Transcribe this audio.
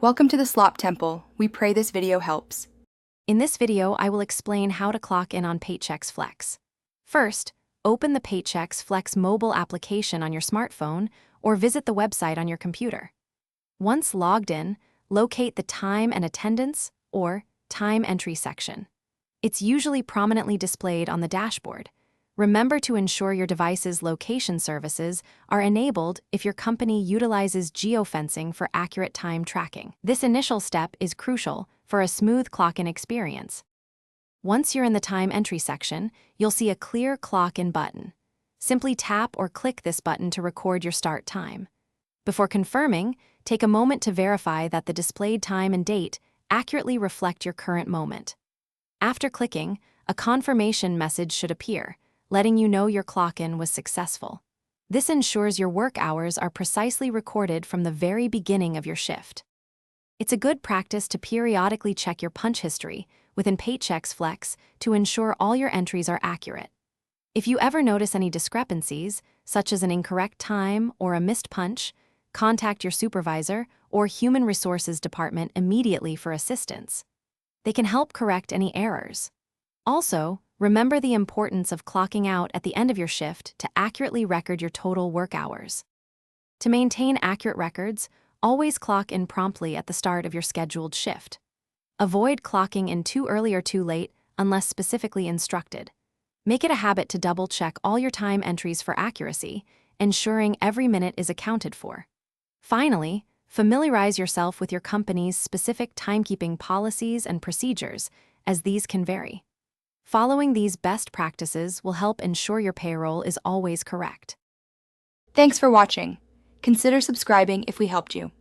Welcome to the Slop Temple. We pray this video helps. In this video, I will explain how to clock in on Paychex Flex. First, open the Paychex Flex mobile application on your smartphone or visit the website on your computer. Once logged in, locate the Time and Attendance or Time Entry section. It's usually prominently displayed on the dashboard. Remember to ensure your device's location services are enabled if your company utilizes geofencing for accurate time tracking. This initial step is crucial for a smooth clock-in experience. Once you're in the time entry section, you'll see a clear clock-in button. Simply tap or click this button to record your start time. Before confirming, take a moment to verify that the displayed time and date accurately reflect your current moment. After clicking, a confirmation message should appear, letting you know your clock-in was successful. This ensures your work hours are precisely recorded from the very beginning of your shift. It's a good practice to periodically check your punch history within Paychex Flex to ensure all your entries are accurate. If you ever notice any discrepancies, such as an incorrect time or a missed punch, contact your supervisor or Human Resources Department immediately for assistance. They can help correct any errors. Also, remember the importance of clocking out at the end of your shift to accurately record your total work hours. To maintain accurate records, always clock in promptly at the start of your scheduled shift. Avoid clocking in too early or too late unless specifically instructed. Make it a habit to double-check all your time entries for accuracy, ensuring every minute is accounted for. Finally, familiarize yourself with your company's specific timekeeping policies and procedures, as these can vary. Following these best practices will help ensure your payroll is always correct. Thanks for watching. Consider subscribing if we helped you.